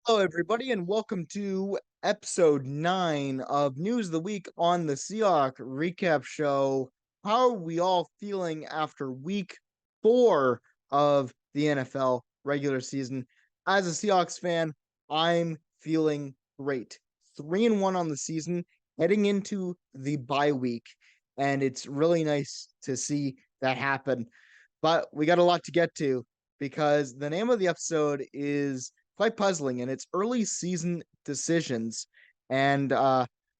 Hello, everybody, and welcome to episode 9 of News of the Week on the Seahawks Recap Show. How are we all feeling after week 4 of the NFL regular season? As a Seahawks fan, I'm feeling great. 3-1 on the season, heading into the bye week, and it's really nice to see that happen. But we got a lot to get to because the name of the episode is quite puzzling and it's early season decisions. And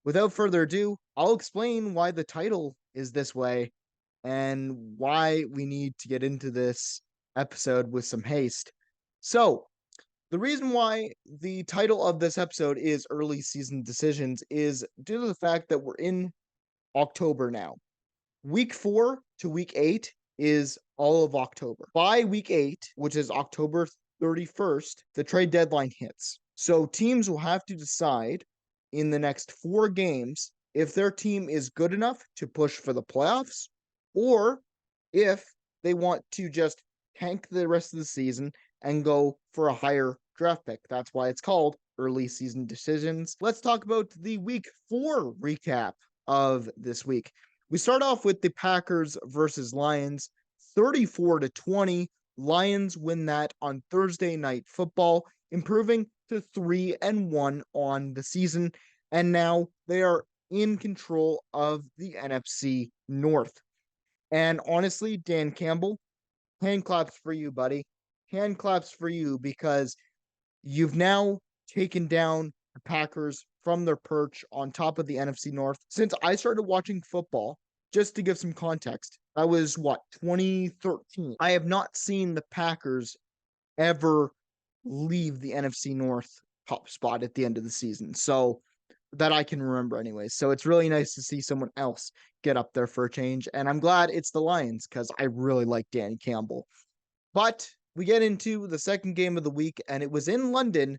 without further ado, I'll explain why the title is this way and why we need to get into this episode with some haste. So, the reason why the title of this episode is Early Season Decisions is due to the fact that we're in October now. Week 4 to week 8 is all of October. By week 8, which is October 31st, the trade deadline hits. So teams will have to decide in the next 4 games if their team is good enough to push for the playoffs or if they want to just tank the rest of the season and go for a higher draft pick. That's why it's called early season decisions. Let's talk about the week 4 recap of this week. We start off with the Packers versus Lions, 34-20. Lions win that on Thursday Night Football, improving to 3-1 on the season, and now they are in control of the NFC North. And honestly, Dan Campbell, hand claps for you, buddy. Hand claps for you because you've now taken down the Packers from their perch on top of the NFC North. Since I started watching football, just to give some context, that was what, 2013. I have not seen the Packers ever leave the NFC North top spot at the end of the season. So that I can remember anyway. So it's really nice to see someone else get up there for a change. And I'm glad it's the Lions because I really like Danny Campbell. But we get into the second game of the week, and it was in London,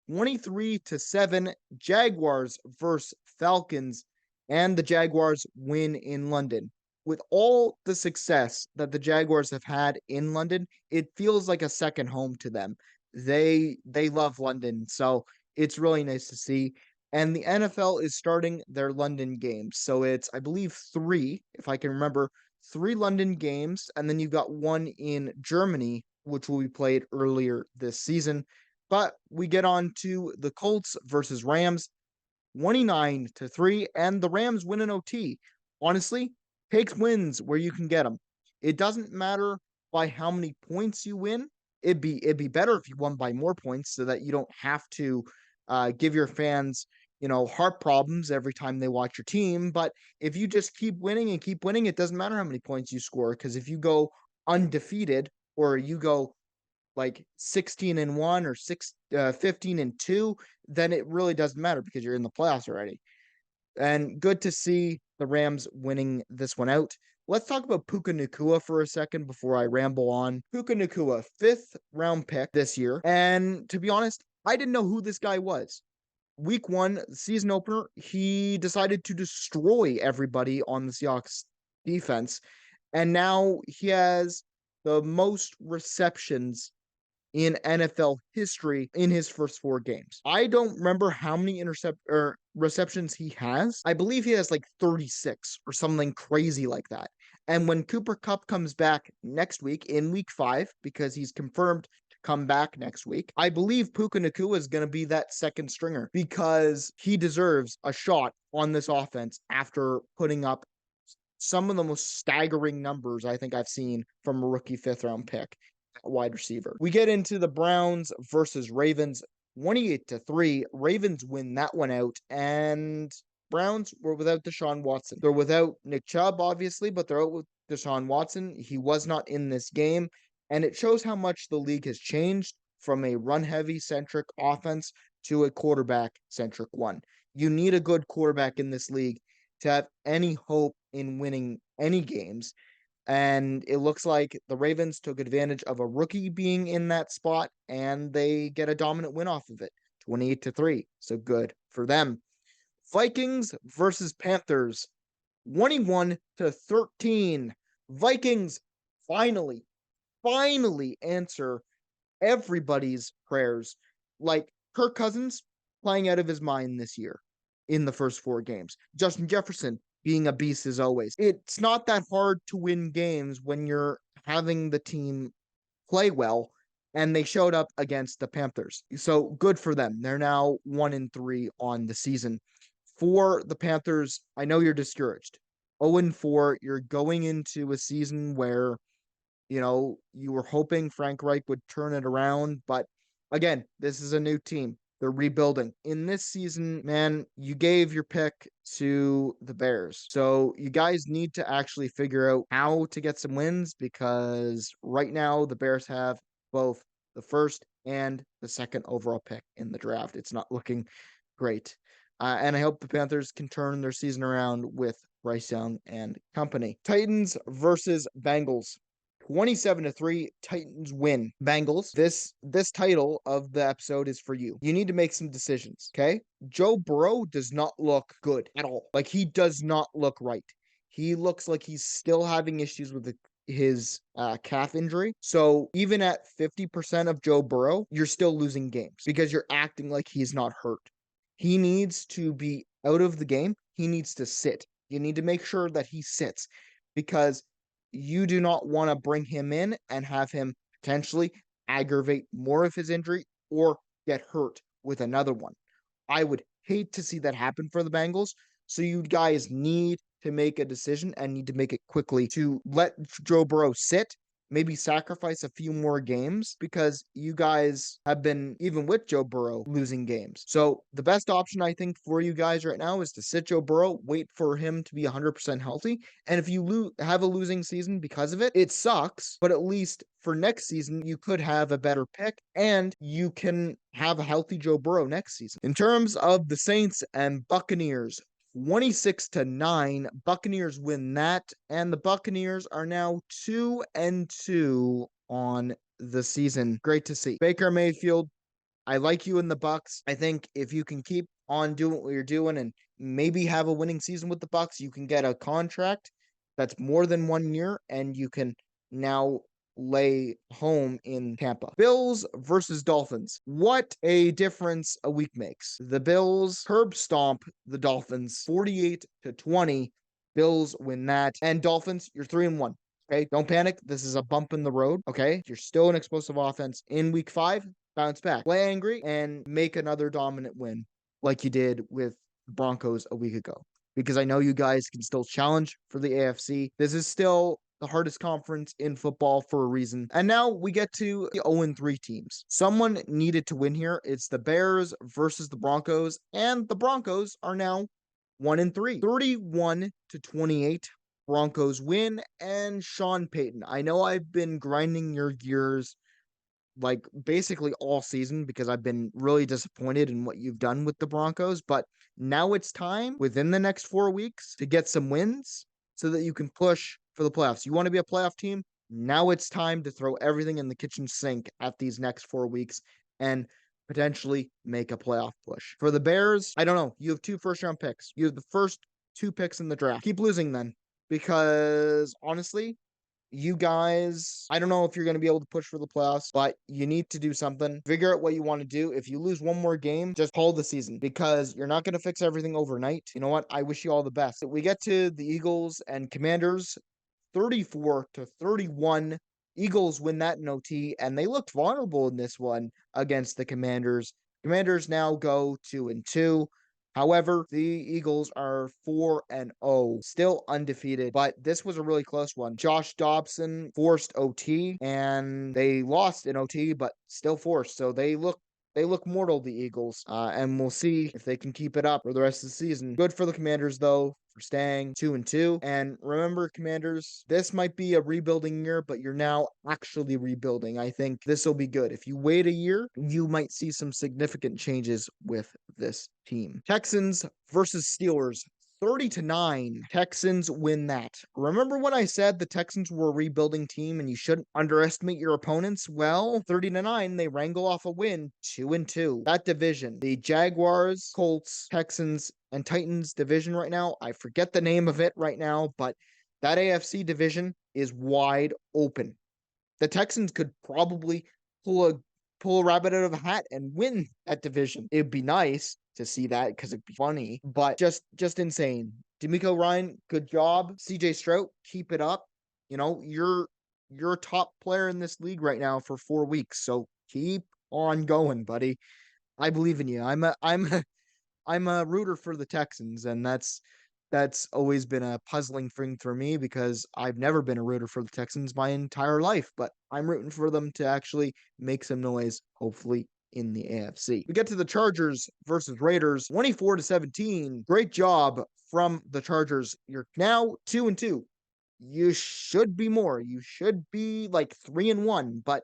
23-7, Jaguars versus Falcons, and the Jaguars win in London. With all the success that the Jaguars have had in London, it feels like a second home to them. They love London, so it's really nice to see. And the NFL is starting their London games. So it's, I believe, 3, if I can remember, 3 London games, and then you've got one in Germany, which will be played earlier this season. But we get on to the Colts versus Rams, 29-3, and the Rams win an OT. Honestly, takes wins where you can get them. It doesn't matter by how many points you win. It'd be better if you won by more points so that you don't have to give your fans heart problems every time they watch your team. But if you just keep winning and keep winning, it doesn't matter how many points you score, because if you go undefeated or you go like 16-1 or 15-2, then it really doesn't matter because you're in the playoffs already. And good to see the Rams winning this one out. Let's talk about Puka Nacua for a second before I ramble on. Puka Nacua, 5th round pick this year. And to be honest, I didn't know who this guy was. Week 1, season opener, he decided to destroy everybody on the Seahawks defense. And now he has the most receptions in NFL history in his first 4 games. I don't remember how many receptions he has. I believe he has like 36 or something crazy like that. And when Cooper Kupp comes back next week in week 5, because he's confirmed to come back next week, I believe Puka Nacua is going to be that second stringer because he deserves a shot on this offense after putting up some of the most staggering numbers I think I've seen from a rookie 5th round pick wide receiver. We get into the Browns versus Ravens, 28-3. Ravens win that one out, and Browns were without Deshaun Watson. They're without Nick Chubb, obviously, but they're out with Deshaun Watson. He was not in this game, and it shows how much the league has changed from a run-heavy centric offense to a quarterback centric one. You need a good quarterback in this league to have any hope in winning any games. And it looks like the Ravens took advantage of a rookie being in that spot, and they get a dominant win off of it, 28-3. So good for them. Vikings versus Panthers, 21-13. Vikings finally answer everybody's prayers. Like, Kirk Cousins playing out of his mind this year in the first 4 games. Justin Jefferson being a beast as always. It's not that hard to win games when you're having the team play well, and they showed up against the Panthers. So good for them. They're now 1-3 on the season. For the Panthers, I know you're discouraged. 0-4, you're going into a season where you were hoping Frank Reich would turn it around, but again, this is a new team. They're rebuilding. In this season, man, you gave your pick to the Bears. So you guys need to actually figure out how to get some wins because right now the Bears have both the first and the second overall pick in the draft. It's not looking great. And I hope the Panthers can turn their season around with Bryce Young and company. Titans versus Bengals. 27-3, Titans win. Bengals, this title of the episode is for you. You need to make some decisions, okay? Joe Burrow does not look good at all. Like, he does not look right. He looks like he's still having issues with his calf injury. So even at 50% of Joe Burrow, you're still losing games because you're acting like he's not hurt. He needs to be out of the game. He needs to sit. You need to make sure that he sits because you do not want to bring him in and have him potentially aggravate more of his injury or get hurt with another one. I would hate to see that happen for the Bengals. So you guys need to make a decision and need to make it quickly to let Joe Burrow sit, maybe sacrifice a few more games because you guys have been, even with Joe Burrow, losing games. So the best option I think for you guys right now is to sit Joe Burrow, wait for him to be 100% healthy. And if you have a losing season because of it, it sucks, but at least for next season, you could have a better pick and you can have a healthy Joe Burrow next season. In terms of the Saints and Buccaneers, 26-9, Buccaneers win that, and the Buccaneers are now 2-2 on the season. Great to see. Baker Mayfield, I like you in the Bucs. I think if you can keep on doing what you're doing and maybe have a winning season with the Bucs, you can get a contract that's more than 1 year, and you can now lay home in Tampa. Bills versus Dolphins. What a difference a week makes. The Bills curb stomp the Dolphins 48-20. Bills win that. And Dolphins, you're 3-1. Okay, don't panic. This is a bump in the road. Okay, you're still an explosive offense in week 5. Bounce back, play angry, and make another dominant win like you did with the Broncos a week ago. Because I know you guys can still challenge for the AFC. This is still the hardest conference in football for a reason. And now we get to the 0-3 teams. Someone needed to win here. It's the Bears versus the Broncos, and the Broncos are now 1-3. 31-28. Broncos win, and Sean Payton. I know I've been grinding your gears like basically all season because I've been really disappointed in what you've done with the Broncos, but now it's time within the next 4 weeks to get some wins so that you can push for the playoffs. You want to be a playoff team? Now it's time to throw everything in the kitchen sink at these next 4 weeks and potentially make a playoff push. For the Bears, I don't know. You have 2 first-round picks. You have the first 2 picks in the draft. Keep losing then because honestly, you guys, I don't know if you're going to be able to push for the playoffs, but you need to do something. Figure out what you want to do. If you lose one more game, just hold the season because you're not going to fix everything overnight. You know what? I wish you all the best. We get to the Eagles and Commanders, 34-31. Eagles win that in OT, and they looked vulnerable in this one against the Commanders. Commanders now go 2-2. However, the Eagles are 4-0, still undefeated, but this was a really close one. Josh Dobson forced OT and they lost in OT, but still forced. So they look mortal, the Eagles, and we'll see if they can keep it up for the rest of the season. Good for the Commanders, though, for staying 2-2. And remember, Commanders, this might be a rebuilding year, but you're now actually rebuilding. I think this will be good. If you wait a year, you might see some significant changes with this team. Texans versus Steelers. 30-9. Texans win that. Remember when I said the Texans were a rebuilding team and you shouldn't underestimate your opponents? Well, 30-9, they wrangle off a win, 2-2. That division, the Jaguars, Colts, Texans, and Titans division right now, I forget the name of it right now, but that AFC division is wide open. The Texans could probably pull pull a rabbit out of a hat and win that division. It'd be nice to see that because it'd be funny, but just insane. D'Amico Ryan, good job. CJ Stroud, keep it up. You know, you're a top player in this league right now for 4 weeks, so keep on going, buddy. I believe in you. I'm a rooter for the Texans, and that's always been a puzzling thing for me because I've never been a rooter for the Texans my entire life, but I'm rooting for them to actually make some noise, hopefully in the AFC. We get to the Chargers versus Raiders, 24-17. Great job from the Chargers. You're now 2-2. You should be more. You should be like 3-1, but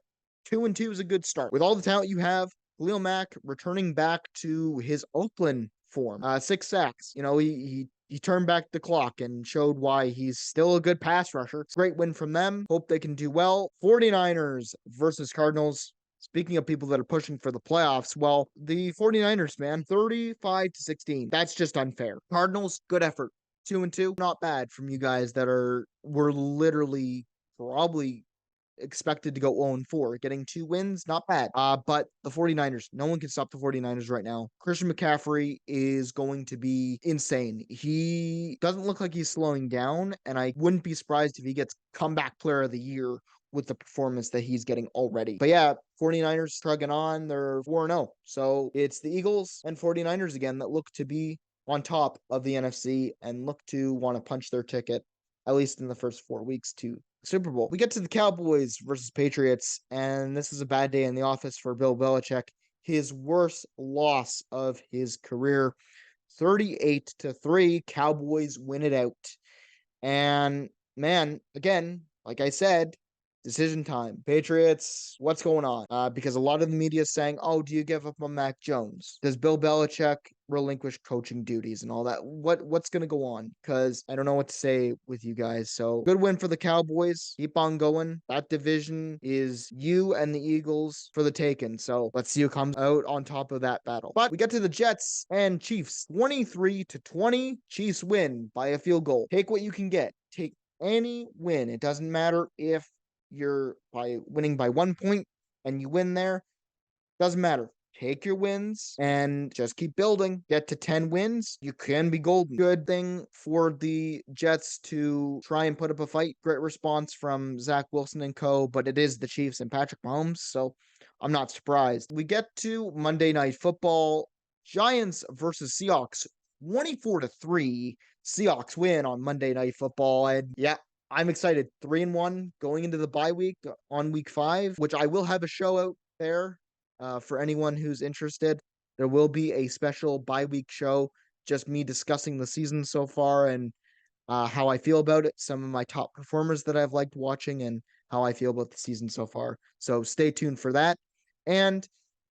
2-2 is a good start. With all the talent you have, Khalil Mack returning back to his Oakland form. 6 sacks. You know, he turned back the clock and showed why he's still a good pass rusher. Great win from them. Hope they can do well. 49ers versus Cardinals. Speaking of people that are pushing for the playoffs, well, the 49ers, man, 35-16. That's just unfair. Cardinals, good effort. 2-2, not bad from you guys that were literally probably expected to go 0-4. Getting 2 wins, not bad. But the 49ers, no one can stop the 49ers right now. Christian McCaffrey is going to be insane. He doesn't look like he's slowing down, and I wouldn't be surprised if he gets comeback player of the year with the performance that he's getting already. But yeah, 49ers struggling on. They're 4-0. So it's the Eagles and 49ers again that look to be on top of the NFC and look to want to punch their ticket, at least in the first 4 weeks, to Super Bowl. We get to the Cowboys versus Patriots, and this is a bad day in the office for Bill Belichick. His worst loss of his career, 38-3. Cowboys win it out. And man, again, like I said, decision time. Patriots, what's going on? Because a lot of the media is saying, oh, do you give up on Mac Jones? Does Bill Belichick relinquish coaching duties and all that? What's going to go on? Because I don't know what to say with you guys. So good win for the Cowboys. Keep on going. That division is you and the Eagles for the taking. So let's see who comes out on top of that battle. But we get to the Jets and Chiefs. 23-20. Chiefs win by a field goal. Take what you can get. Take any win. It doesn't matter if you're by winning by 1 point and you win there. Doesn't matter. Take your wins and just keep building. Get to 10 wins. You can be golden. Good thing for the Jets to try and put up a fight. Great response from Zach Wilson and co, but it is the Chiefs and Patrick Mahomes, so I'm not surprised. We get to Monday Night Football. Giants versus Seahawks. 24-3. Seahawks win on Monday Night Football. And yeah, I'm excited. 3-1 going into the bye week on week 5, which I will have a show out there for anyone who's interested. There will be a special bye week show, just me discussing the season so far and how I feel about it, some of my top performers that I've liked watching, and how I feel about the season so far. So stay tuned for that. And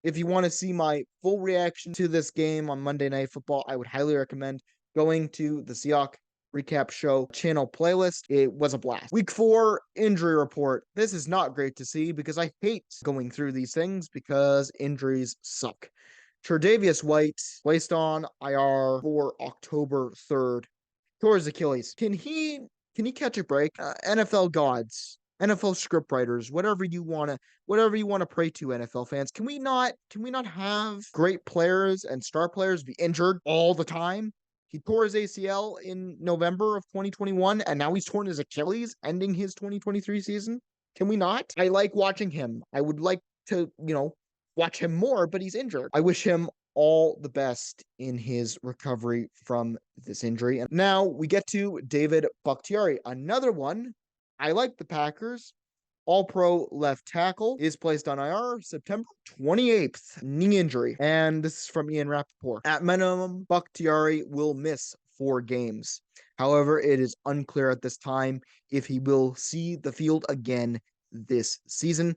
if you want to see my full reaction to this game on Monday Night Football, I would highly recommend going to the Seahawks recap show channel playlist. It was a blast. Week 4 injury report. This is not great to see because I hate going through these things because injuries suck. Tre'Davious White placed on IR for October 3rd. Tore his Achilles. Can he catch a break? NFL gods, NFL scriptwriters, whatever you want to pray to, NFL fans. Can we not have great players and star players be injured all the time? He tore his ACL in November of 2021, and now he's torn his Achilles, ending his 2023 season. Can we not? I like watching him. I would like to, watch him more, but he's injured. I wish him all the best in his recovery from this injury. And now we get to David Bakhtiari, another one. I like the Packers. All-Pro left tackle is placed on IR September 28th, knee injury. And this is from Ian Rappaport. At minimum, Bakhtiari will miss 4 games. However, it is unclear at this time if he will see the field again this season.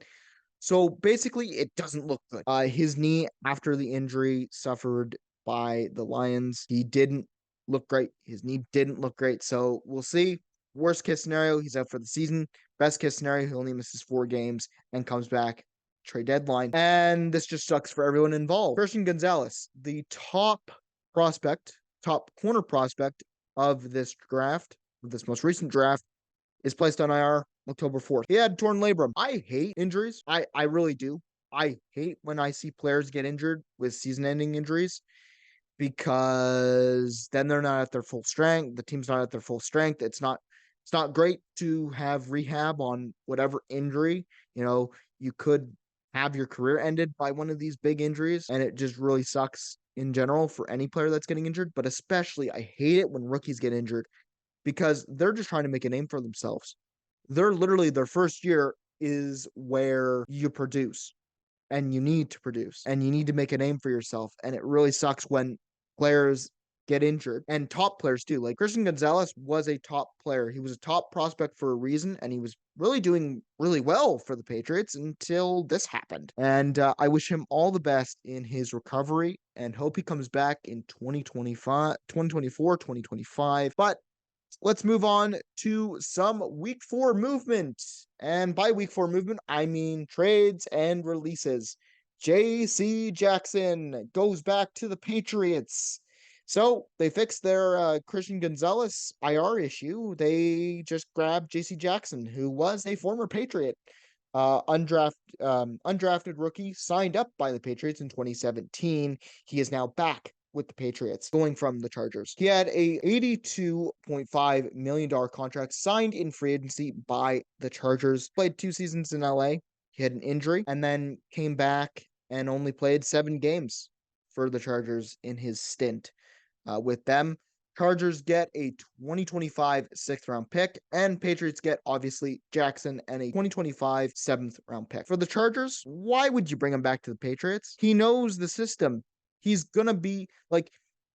So basically, it doesn't look good. His knee after the injury suffered by the Lions, he didn't look great. His knee didn't look great. So we'll see. Worst case scenario, he's out for the season. Best case scenario, he only misses 4 games and comes back trade deadline. And this just sucks for everyone involved. Christian Gonzalez, the top corner prospect of this draft, of this most recent draft, is placed on IR October 4th. He had torn labrum. I hate injuries. I really do. I hate when I see players get injured with season-ending injuries because then they're not at their full strength. The team's not at their full strength. It's not great to have rehab on whatever injury. You could have your career ended by one of these big injuries, and it just really sucks in general for any player that's getting injured. But especially, I hate it when rookies get injured because they're just trying to make a name for themselves. They're literally their first year is where you produce and you need to produce and you need to make a name for yourself. And it really sucks when players get injured and top players too. Like Christian Gonzalez was a top player. He was a top prospect for a reason, and he was really doing really well for the Patriots until this happened. And I wish him all the best in his recovery and hope he comes back in 2025, 2024, 2025. But let's move on to some week 4 movement. And by week 4 movement, I mean trades and releases. JC Jackson goes back to the Patriots. So they fixed their Christian Gonzalez IR issue. They just grabbed JC Jackson, who was a former Patriot, undrafted rookie, signed up by the Patriots in 2017. He is now back with the Patriots, going from the Chargers. He had a $82.5 million contract signed in free agency by the Chargers. Played 2 seasons in LA. He had an injury and then came back and only played 7 games for the Chargers in his stint with them. Chargers get a 2025 6th round pick, and Patriots get obviously Jackson and a 2025 7th round pick. For the Chargers, why would you bring him back to the Patriots? He knows the system. He's gonna be like,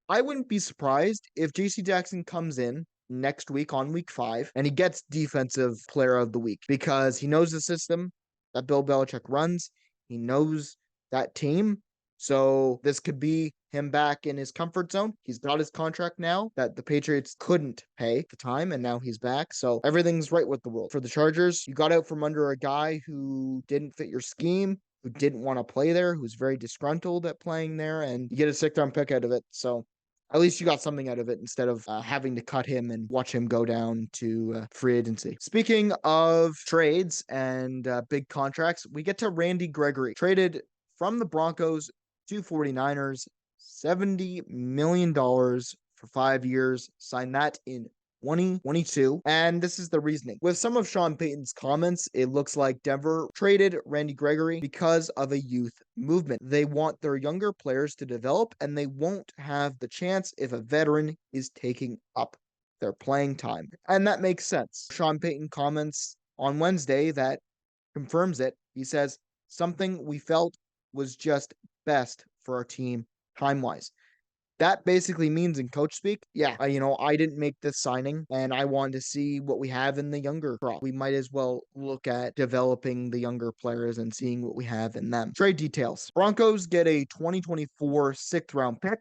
I wouldn't be surprised if JC Jackson comes in next week on week 5 and he gets defensive player of the week because he knows the system that Bill Belichick runs. He knows that team. So this could be him back in his comfort zone. He's got his contract now that the Patriots couldn't pay at the time, and now he's back. So everything's right with the world. For the Chargers, you got out from under a guy who didn't fit your scheme, who didn't want to play there, who's very disgruntled at playing there, and you get a 6th round pick out of it. So at least you got something out of it instead of having to cut him and watch him go down to free agency. Speaking of trades and big contracts, we get to Randy Gregory, traded from the Broncos to 49ers, $70 million for 5 years, signed that in 2022. And this is the reasoning. With some of Sean Payton's comments, it looks like Denver traded Randy Gregory because of a youth movement. They want their younger players to develop, and they won't have the chance if a veteran is taking up their playing time. And that makes sense. Sean Payton comments on Wednesday that confirms it. He says, something we felt was just best for our team time-wise. That basically means in coach speak, yeah, I didn't make this signing and I wanted to see what we have in the younger crop. We might as well look at developing the younger players and seeing what we have in them. Trade details. Broncos get a 2024 6th round pick,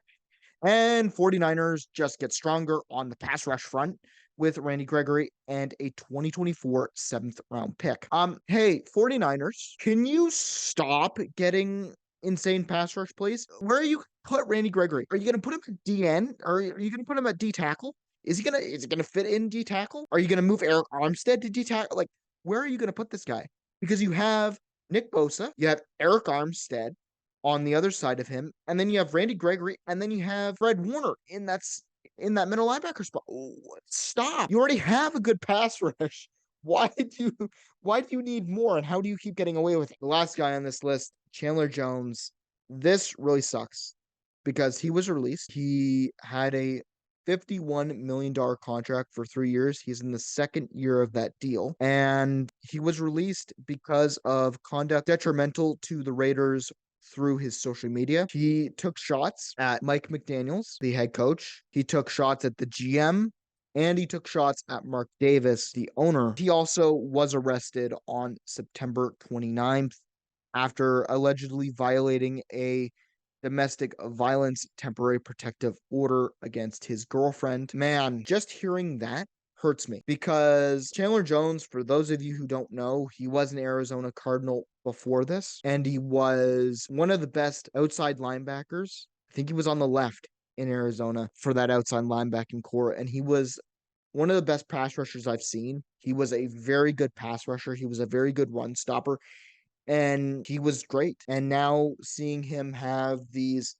and 49ers just get stronger on the pass rush front with Randy Gregory and a 2024 7th round pick. Hey, 49ers, can you stop getting insane pass rush, please? Where are you put Randy Gregory? Are you going to put him at DN? Or are you going to put him at D tackle? Is it gonna fit in D tackle? Are you going to move Eric Armstead to D tackle? Like, where are you going to put this guy? Because you have Nick Bosa, you have Eric Armstead on the other side of him, and then you have Randy Gregory, and then you have Fred Warner in that middle linebacker spot. Stop. You already have a good pass rush. Why do you need more? And how do you keep getting away with it? The last guy on this list, Chandler Jones. This really sucks because he was released. He had a $51 million contract for 3 years. He's in the 2nd year of that deal. And he was released because of conduct detrimental to the Raiders through his social media. He took shots at Mike McDaniels, the head coach. He took shots at the GM, and he took shots at Mark Davis, the owner. He also was arrested on September 29th after allegedly violating a domestic violence temporary protective order against his girlfriend. Man, just hearing that hurts me because Chandler Jones, for those of you who don't know, he was an Arizona Cardinal before this, and he was one of the best outside linebackers. I think he was on the left in Arizona for that outside linebacking core, and he was one of the best pass rushers I've seen. He was a very good pass rusher. He was a very good run stopper. and he was great. And now seeing him have these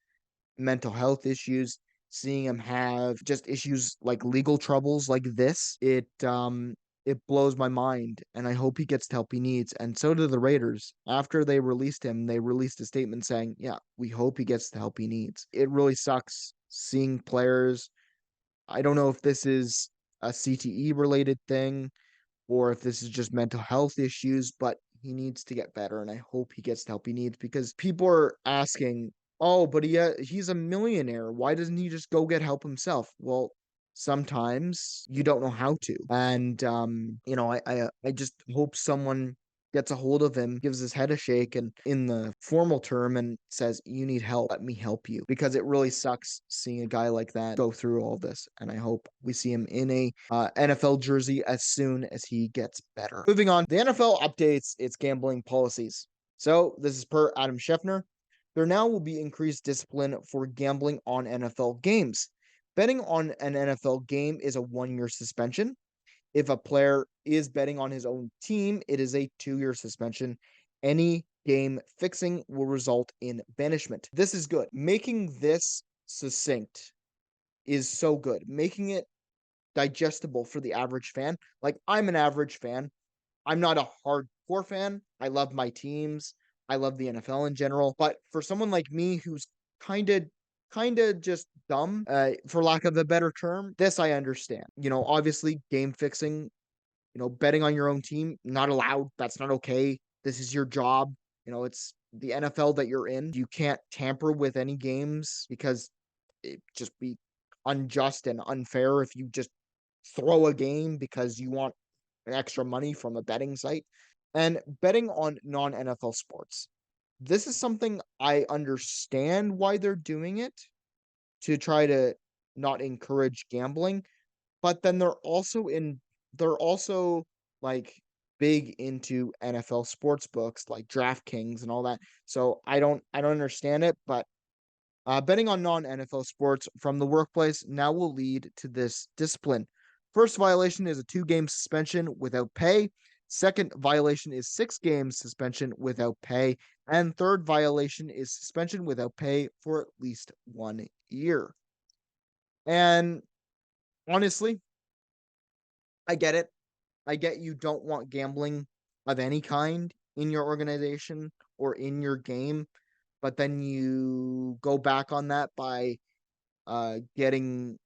mental health issues, seeing him have just issues like legal troubles like this, it blows my mind. And I hope he gets the help he needs. And so do the Raiders. After they released him, they released a statement saying, yeah, we hope he gets the help he needs. It really sucks seeing players. I don't know if this is a CTE related thing or if this is just mental health issues, but he needs to get better. And I hope he gets the help he needs because people are asking, oh, but he's a millionaire. Why doesn't he just go get help himself? Well, sometimes you don't know how to. And I just hope someone gets a hold of him, gives his head a shake and in the formal term and says, you need help, let me help you. Because it really sucks seeing a guy like that go through all this. And I hope we see him in a NFL jersey as soon as he gets better. Moving on, the NFL updates its gambling policies. So this is per Adam Schefter. There now will be increased discipline for gambling on NFL games. Betting on an NFL game is a 1-year suspension. If a player is betting on his own team, it is a 2-year suspension. Any game fixing will result in banishment. This is good. Making this succinct is so good. Making it digestible for the average fan. Like, I'm an average fan. I'm not a hardcore fan. I love my teams. I love the NFL in general. But for someone like me who's kind of just dumb, for lack of a better term, this I understand. Obviously game fixing, betting on your own team, not allowed. That's not okay. This is your job. It's the NFL that you're in. You can't tamper with any games because it just be unjust and unfair if you just throw a game because you want extra money from a betting site. And betting on non NFL sports. This is something I understand why they're doing it to try to not encourage gambling, but then they're also like big into NFL sports books like DraftKings and all that. So I don't understand it, but betting on non-NFL sports from the workplace now will lead to this discipline. First violation is a 2-game suspension without pay. Second violation is 6 games suspension without pay. And third violation is suspension without pay for at least 1 year. And honestly, I get it. I get you don't want gambling of any kind in your organization or in your game, but then you go back on that by getting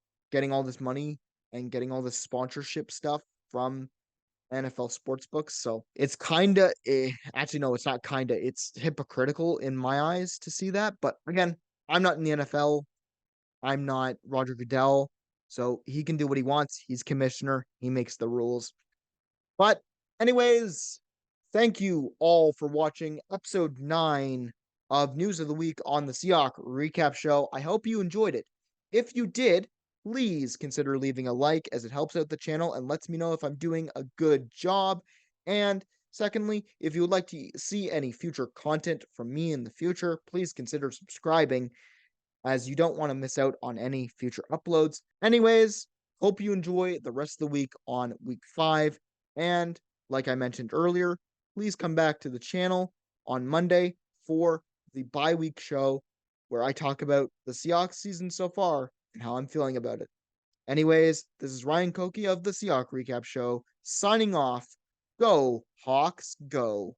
all this money and getting all this sponsorship stuff from NFL sports books. So it's actually no, it's not it's hypocritical in my eyes to see that. But again, I'm not in the NFL. I'm not Roger Goodell. So he can do what he wants. He's commissioner. He makes the rules. But anyways, thank you all for watching episode 9 of News of the Week on the Seahawk Recap Show. I hope you enjoyed it. If you did, please consider leaving a like as it helps out the channel and lets me know if I'm doing a good job. And secondly, if you would like to see any future content from me in the future, please consider subscribing as you don't want to miss out on any future uploads. Anyways, hope you enjoy the rest of the week on week 5. And like I mentioned earlier, please come back to the channel on Monday for the bye week show where I talk about the Seahawks season so far and how I'm feeling about it. Anyways, this is Ryan Koki of the Seahawks Recap Show signing off. Go, Hawks, go.